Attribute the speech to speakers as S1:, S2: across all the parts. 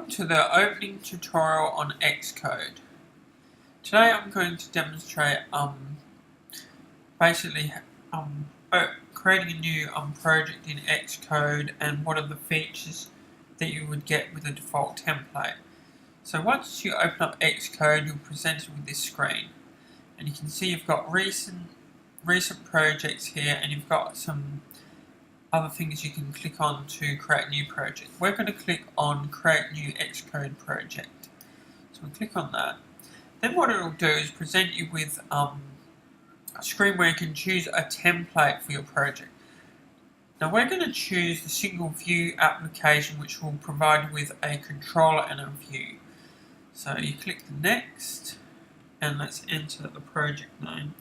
S1: Welcome to the opening tutorial on xCode. Today I'm going to demonstrate creating a new project in xCode and what are the features that you would get with a default template. So once you open up xCode, you're presented with this screen, and you can see you've got recent projects here, and you've got some other things you can click on to create a new project. We're going to click on create new xCode project. So we'll click on that. Then what it will do is present you with a screen where you can choose a template for your project. Now we're going to choose the single view application, which will provide you with a controller and a view. So you click the next, and let's enter the project name,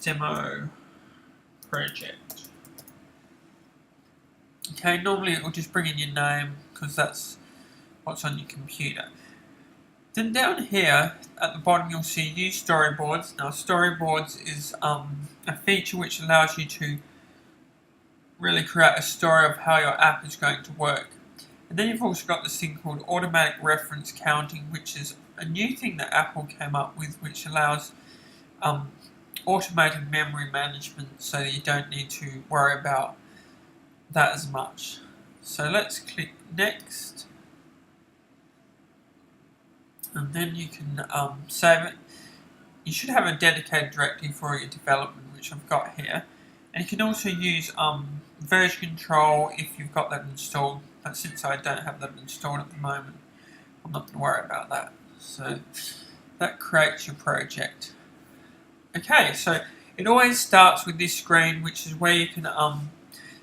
S1: demo project. Okay, normally it will just bring in your name because that's what's on your computer. Then down here at the bottom you'll see use storyboards. Now storyboards is a feature which allows you to really create a story of how your app is going to work. And then you've also got this thing called automatic reference counting, which is a new thing that Apple came up with, which allows automated memory management so that you don't need to worry about that as much. So let's click next, and then you can save it. You should have a dedicated directory for your development, which I've got here, and you can also use version control if you've got that installed, but since I don't have that installed at the moment, I'm not going to worry about that. So that creates your project. Okay, so it always starts with this screen, which is where you can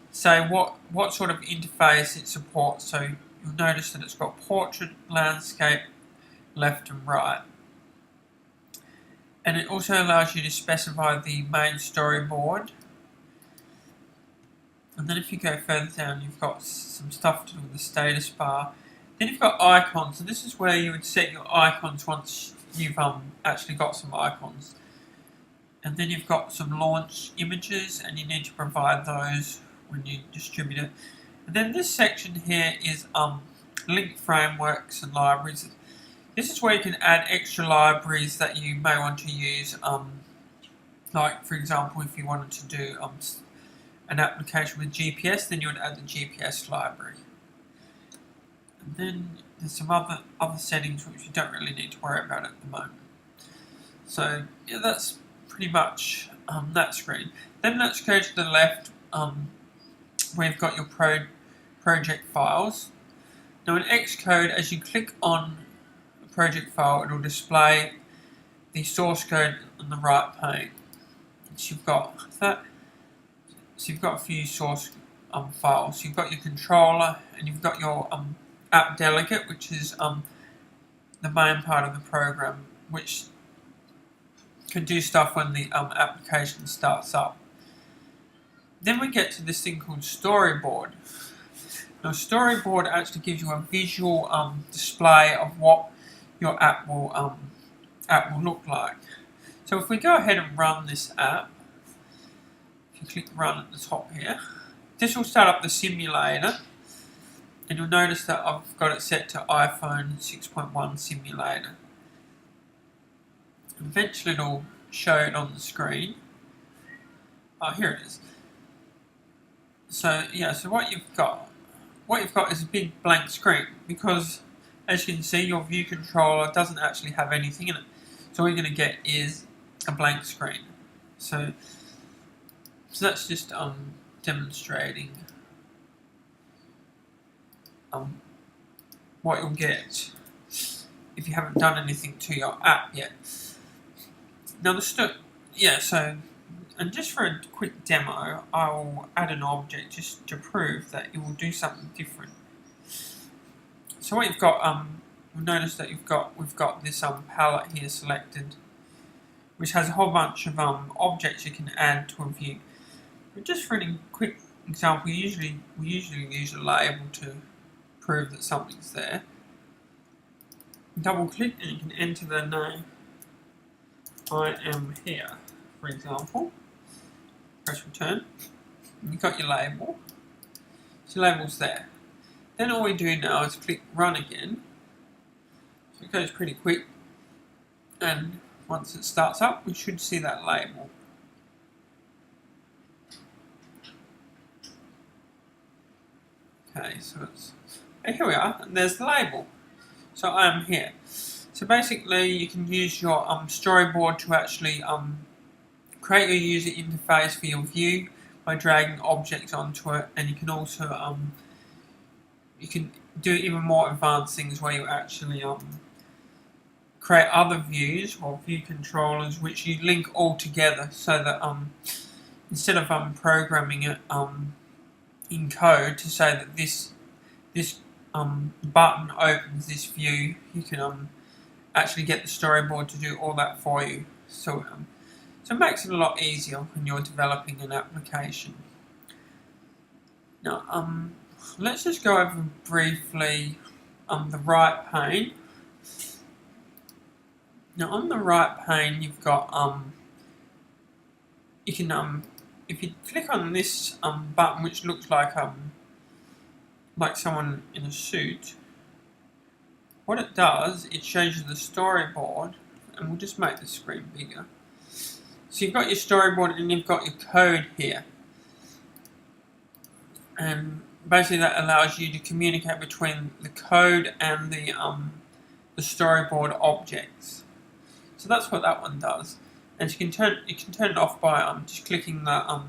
S1: say what sort of interface it supports. So you'll notice that it's got portrait, landscape, left and right. And it also allows you to specify the main storyboard. And then if you go further down, you've got some stuff to do with the status bar. Then you've got icons, and this is where you would set your icons once you've actually got some icons. And then you've got some launch images, and you need to provide those when you distribute it. And then this section here is linked frameworks and libraries. This is where you can add extra libraries that you may want to use, like for example if you wanted to do an application with GPS, then you would add the GPS library. And then there's some other settings which you don't really need to worry about at the moment. So yeah, that's pretty much that screen. Then let's go to the left, where you've got your project files. Now in xCode, as you click on a project file, it will display the source code on the right pane. So you've got that. So you've got a few source files. You've got your controller, and you've got your app delegate, which is the main part of the program, which can do stuff when the application starts up. Then we get to this thing called Storyboard. Now Storyboard actually gives you a visual display of what your app will look like. So if we go ahead and run this app, if you click run at the top here, this will start up the simulator, and you'll notice that I've got it set to iPhone 6.1 simulator. Eventually it'll show it on the screen. Oh, here it is. So yeah, so what you've got is a big blank screen, because as you can see your view controller doesn't actually have anything in it. So all you're going to get is a blank screen. So that's just demonstrating what you'll get if you haven't done anything to your app yet. Now and just for a quick demo, I'll add an object just to prove that it will do something different. So what you've got, you'll notice that we've got this palette here selected, which has a whole bunch of objects you can add to a view. But just for a quick example, we usually use a label to prove that something's there. Double click and you can enter the name. I am here, for example. Press return. You've got your label. So your label's there. Then all we do now is click run again. So it goes pretty quick, and once it starts up we should see that label. Okay, so here we are, and there's the label. So I am here. So basically you can use your storyboard to actually create your user interface for your view by dragging objects onto it, and you can also you can do even more advanced things where you actually create other views or view controllers which you link all together, so that instead of programming it in code to say that this button opens this view, you can actually get the storyboard to do all that for you. So it makes it a lot easier when you're developing an application. Now, let's just go over briefly the right pane. Now, on the right pane, you've got you can if you click on this button, which looks like someone in a suit, what it does, it shows you the storyboard, and we'll just make the screen bigger. So you've got your storyboard and you've got your code here, and basically that allows you to communicate between the code and the storyboard objects. So that's what that one does, and you can turn it off by just clicking the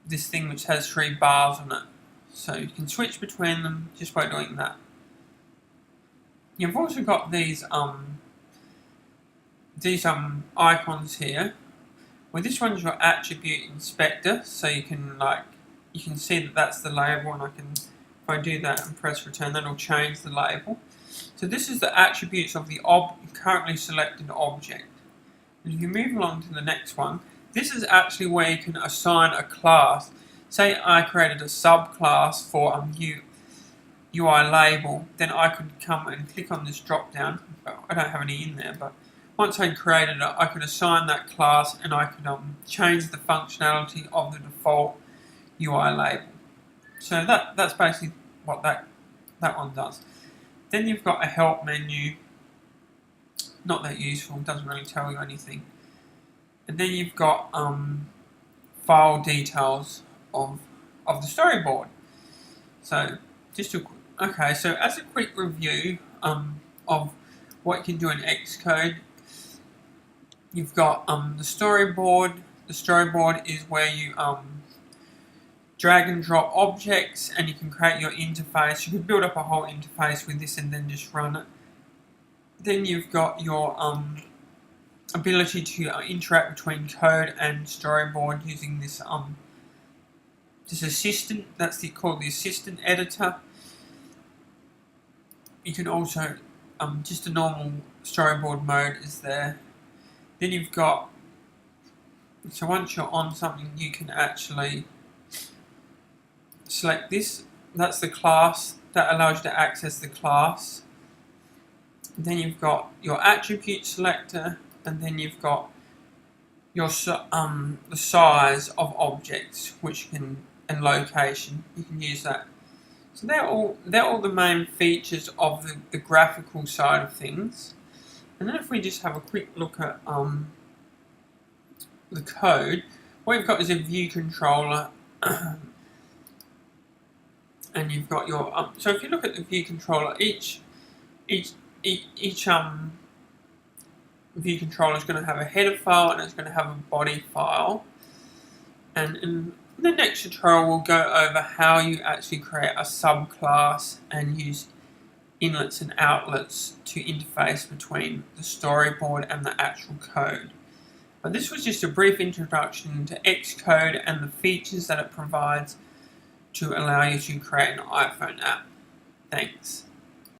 S1: this thing which has 3 bars on it. So you can switch between them just by doing that. You've also got these icons here. Well, this one's your attribute inspector, so you can see that that's the label, and if I do that and press return, that'll change the label. So this is the attributes of the currently selected object. And if you move along to the next one, this is actually where you can assign a class. Say I created a subclass for UI label, then I could come and click on this drop down. I don't have any in there, but once I created it, I could assign that class, and I could change the functionality of the default UI label. So that's basically what that one does. Then you've got a help menu. Not that useful, doesn't really tell you anything. And then you've got file details of the storyboard. So so as a quick review of what you can do in xCode, you've got the storyboard. The storyboard is where you drag and drop objects, and you can create your interface. You can build up a whole interface with this and then just run it. Then you've got your ability to interact between code and storyboard using this assistant. That's called the assistant editor. You can also just a normal storyboard mode is there. Then you've got, so once you're on something, you can actually select this. That's the class that allows you to access the class. Then you've got your attribute selector, and then you've got your the size of objects, and location. You can use that. So they're all the main features of the graphical side of things. And then if we just have a quick look at the code, what you've got is a view controller. And you've got your so if you look at the view controller, each view controller is going to have a header file, and it's going to have a body file. And in the next tutorial, we'll go over how you actually create a subclass and use inlets and outlets to interface between the storyboard and the actual code. But this was just a brief introduction to xCode and the features that it provides to allow you to create an iPhone app. Thanks.